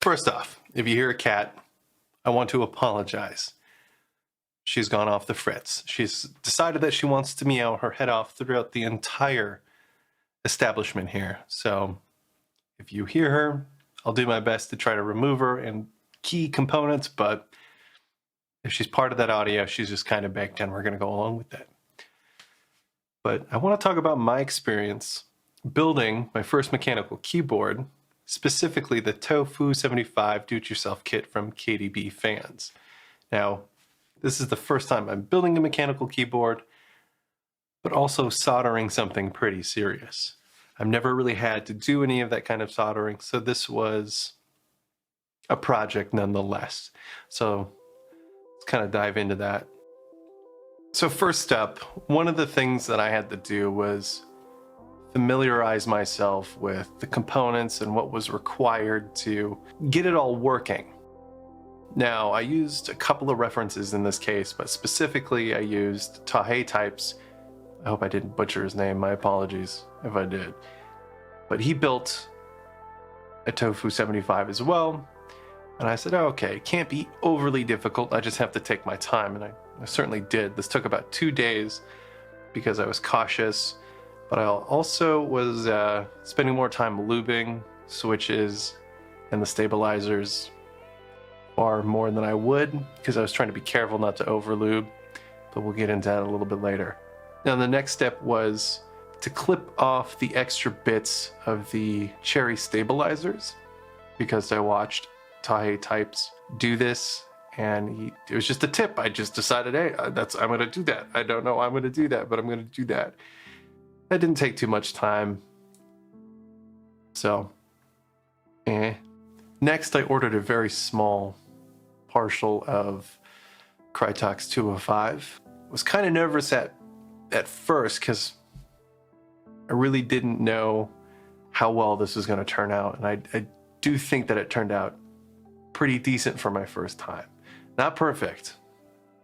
First off, if you hear a cat, I want to apologize. She's gone off the fritz. She's decided that she wants to meow her head off throughout the entire establishment here. So if you hear her, I'll do my best to try to remove her and key components, but if she's part of that audio, she's just kind of baked in. We're going to go along with that. But I want to talk about my experience building my first mechanical keyboard, specifically the TOFU84 do-it-yourself kit from KBD fans. Now, this is the first time I'm building a mechanical keyboard, but also soldering something pretty serious. I've never really had to do any of that kind of soldering, so this was a project nonetheless. So let's kind of dive into that. So first up, one of the things that I had to do was familiarize myself with the components and what was required to get it all working. Now, I used a couple of references in this case, but specifically I used TOFU84. I hope I didn't butcher his name, my apologies if I did. But he built a TOFU84 as well, and I said, oh, okay, it can't be overly difficult, I just have to take my time, and I certainly did. This took about 2 days because I was cautious. But I also was spending more time lubing switches and the stabilizers far more than I would because I was trying to be careful not to overlube, but we'll get into that a little bit later. Now the next step was to clip off the extra bits of the cherry stabilizers because I watched TOFU84 do this, and it was just a tip. I just decided, hey, I'm going to do that. I don't know I'm going to do that, but I'm going to do that. That didn't take too much time. So, Next, I ordered a very small partial of Krytox 205. I was kind of nervous at first because I really didn't know how well this was going to turn out. And I do think that it turned out pretty decent for my first time. Not perfect,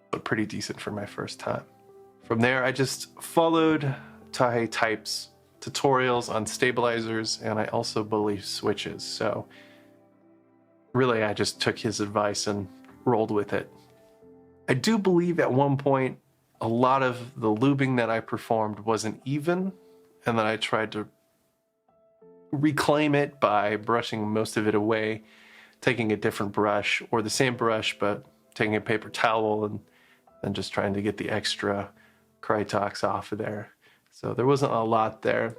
but pretty decent for my first time. From there, I just followed TOFU84's tutorials on stabilizers, and I also believe switches. So really, I just took his advice and rolled with it. I do believe at one point, a lot of the lubing that I performed wasn't even, and then I tried to reclaim it by brushing most of it away, taking a different brush, or the same brush, but taking a paper towel and then just trying to get the extra Krytox off of there. So there wasn't a lot there.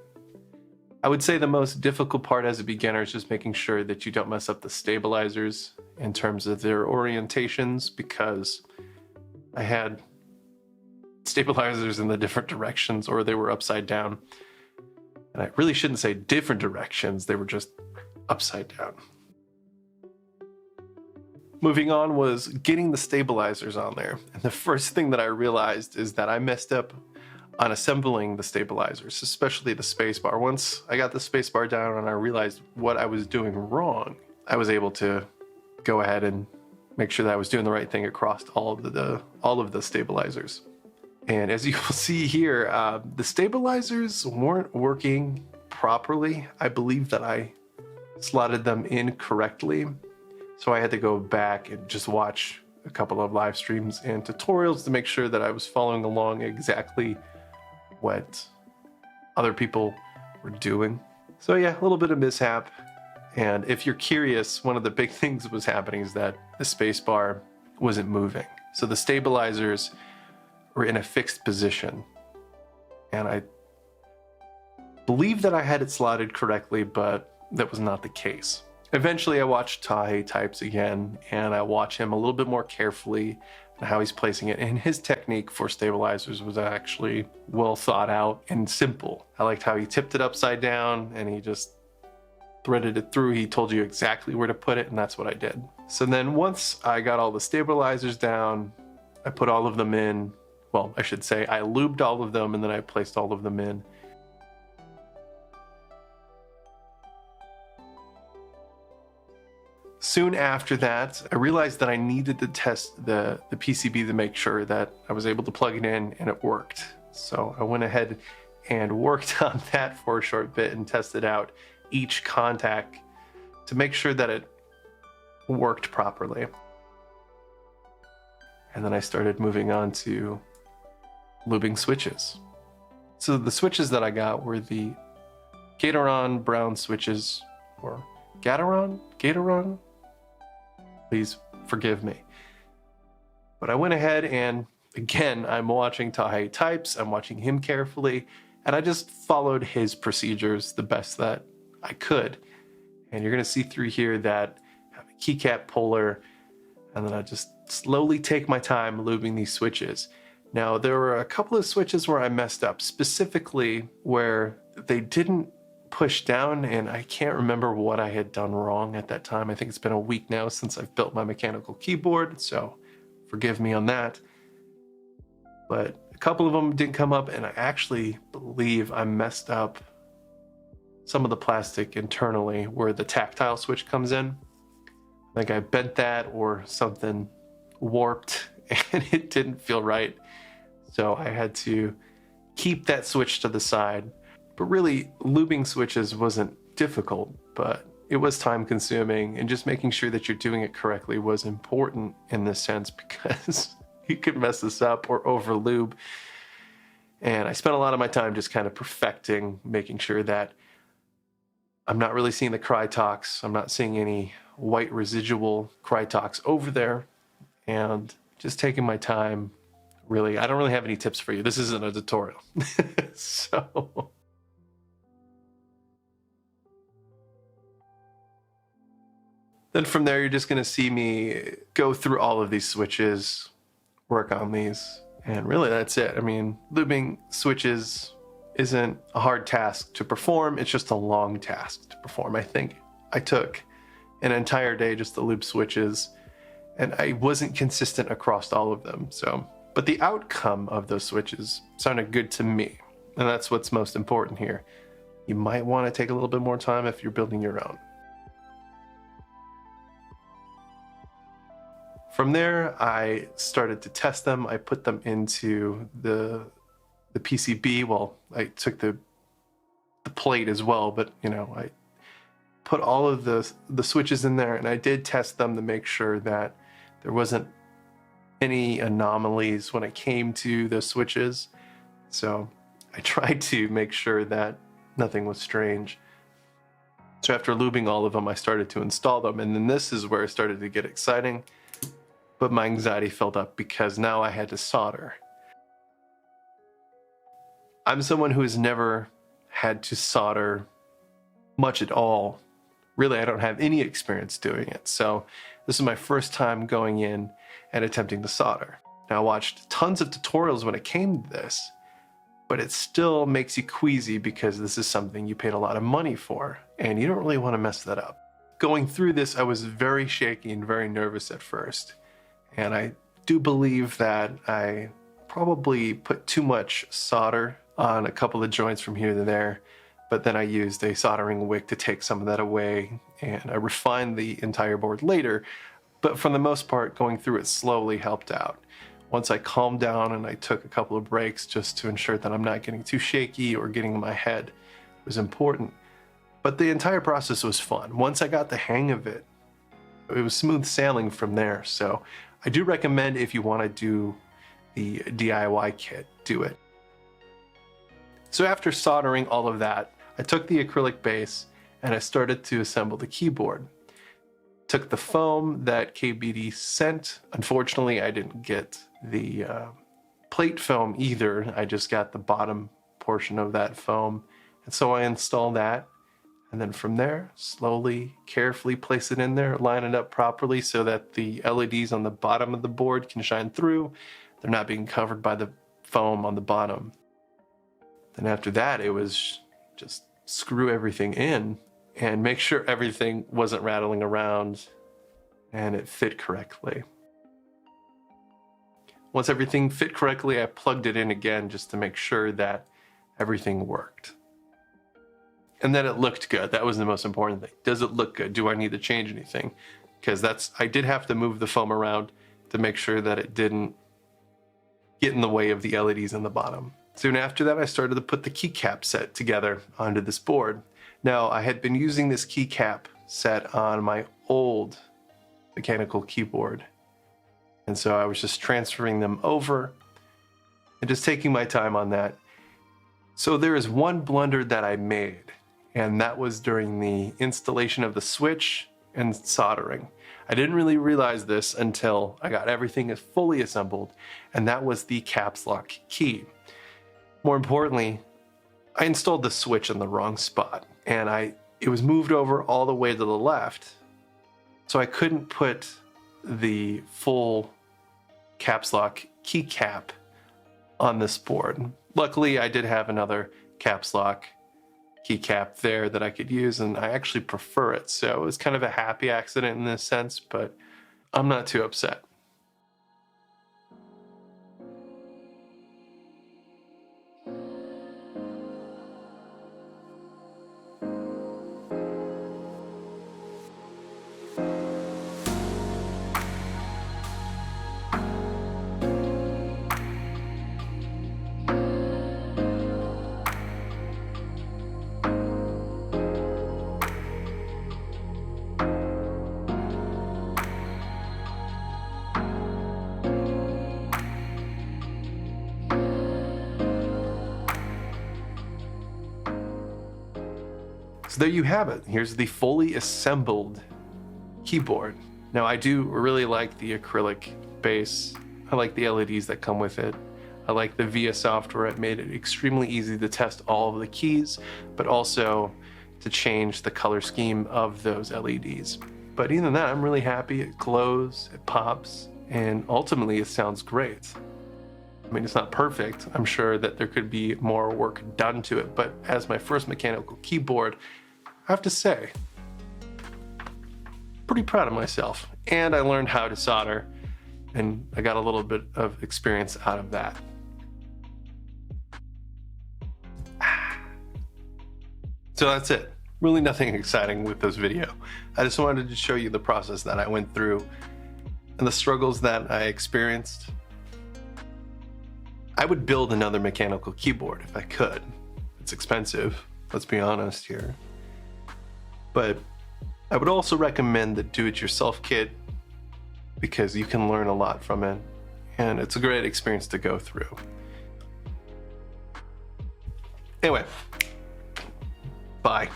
I would say the most difficult part as a beginner is just making sure that you don't mess up the stabilizers in terms of their orientations, because I had stabilizers in the different directions, or they were upside down. And I really shouldn't say different directions, they were just upside down. Moving on was getting the stabilizers on there. And the first thing that I realized is that I messed up on assembling the stabilizers, especially the spacebar. Once I got the spacebar down and I realized what I was doing wrong, I was able to go ahead and make sure that I was doing the right thing across all of the stabilizers. And as you will see here, the stabilizers weren't working properly. I believe that I slotted them in correctly. So I had to go back and just watch a couple of live streams and tutorials to make sure that I was following along exactly what other people were doing. So yeah, a little bit of mishap. And if you're curious, one of the big things that was happening is that the spacebar wasn't moving. So the stabilizers were in a fixed position. And I believe that I had it slotted correctly, but that was not the case. Eventually I watched TOFU84 again, and I watched him a little bit more carefully and how he's placing it. And his technique for stabilizers was actually well thought out and simple. I liked how he tipped it upside down and he just threaded it through. He told you exactly where to put it, and that's what I did. So then once I got all the stabilizers down, I put all of them in. Well, I should say I lubed all of them and then I placed all of them in. Soon after that, I realized that I needed to test the PCB to make sure that I was able to plug it in and it worked. So I went ahead and worked on that for a short bit and tested out each contact to make sure that it worked properly. And then I started moving on to Lubing switches. So the switches that I got were the Gatoron brown switches, or Gatoron? Please forgive me. But I went ahead and, again, I'm watching Tahe Types, I'm watching him carefully, and I just followed his procedures the best that I could. And you're gonna see through here that I have a keycap puller, and then I just slowly take my time lubing these switches. Now, there were a couple of switches where I messed up, specifically where they didn't push down, and I can't remember what I had done wrong at that time. I think it's been a week now since I've built my mechanical keyboard, so forgive me on that. But a couple of them didn't come up, and I actually believe I messed up some of the plastic internally where the tactile switch comes in. I think I bent that or something warped and it didn't feel right. So I had to keep that switch to the side. But really, lubing switches wasn't difficult, but it was time consuming, and just making sure that you're doing it correctly was important in this sense, because you could mess this up or over lube. And I spent a lot of my time just kind of perfecting, making sure that I'm not really seeing the Krytox. I'm not seeing any white residual Krytox over there, and just taking my time. Really, I don't really have any tips for you. This isn't a tutorial. So then from there, you're just going to see me go through all of these switches, work on these, and really that's it. I mean, lubing switches isn't a hard task to perform. It's just a long task to perform. I think I took an entire day just to lube switches, and I wasn't consistent across all of them. So, but the outcome of those switches sounded good to me, and that's what's most important here. You might want to take a little bit more time if you're building your own. From there, I started to test them. I put them into the PCB. Well, I took the plate as well, but you know, I put all of the switches in there, and I did test them to make sure that there wasn't any anomalies when it came to the switches. So I tried to make sure that nothing was strange. So after lubing all of them, I started to install them, and then this is where it started to get exciting. But my anxiety filled up because now I had to solder. I'm someone who has never had to solder much at all. Really, I don't have any experience doing it. So this is my first time going in and attempting to solder. Now, I watched tons of tutorials when it came to this, but it still makes you queasy because this is something you paid a lot of money for, and you don't really want to mess that up. Going through this, I was very shaky and very nervous at first. And I do believe that I probably put too much solder on a couple of joints from here to there, but then I used a soldering wick to take some of that away, and I refined the entire board later. But for the most part, going through it slowly helped out. Once I calmed down and I took a couple of breaks just to ensure that I'm not getting too shaky or getting in my head, it was important. But the entire process was fun. Once I got the hang of it, it was smooth sailing from there. So I do recommend, if you want to do the DIY kit, do it. So after soldering all of that, I took the acrylic base and I started to assemble the keyboard. Took the foam that KBD sent. Unfortunately, I didn't get the plate foam either. I just got the bottom portion of that foam. And so I installed that. And then from there, slowly, carefully place it in there, line it up properly so that the LEDs on the bottom of the board can shine through. They're not being covered by the foam on the bottom. Then after that, it was just screw everything in and make sure everything wasn't rattling around and it fit correctly. Once everything fit correctly, I plugged it in again just to make sure that everything worked. And then it looked good. That was the most important thing. Does it look good? Do I need to change anything? Because I did have to move the foam around to make sure that it didn't get in the way of the LEDs on the bottom. Soon after that, I started to put the keycap set together onto this board. Now, I had been using this keycap set on my old mechanical keyboard. And so I was just transferring them over and just taking my time on that. So there is one blunder that I made, and that was during the installation of the switch and soldering. I didn't really realize this until I got everything fully assembled, and that was the caps lock key. More importantly, I installed the switch in the wrong spot, and it was moved over all the way to the left, so I couldn't put the full caps lock keycap on this board. Luckily, I did have another caps lock keycap there that I could use, and I actually prefer it, so it was kind of a happy accident in this sense, but I'm not too upset. So there you have it. Here's the fully assembled keyboard. Now I do really like the acrylic base. I like the LEDs that come with it. I like the VIA software. It made it extremely easy to test all of the keys, but also to change the color scheme of those LEDs. But either than that, I'm really happy. It glows, it pops, and ultimately it sounds great. I mean, it's not perfect. I'm sure that there could be more work done to it, but as my first mechanical keyboard, I have to say, pretty proud of myself. And I learned how to solder, and I got a little bit of experience out of that. So that's it. Really nothing exciting with this video. I just wanted to show you the process that I went through and the struggles that I experienced. I would build another mechanical keyboard if I could. It's expensive, let's be honest here. But I would also recommend the do-it-yourself kit because you can learn a lot from it, and it's a great experience to go through. Anyway, bye.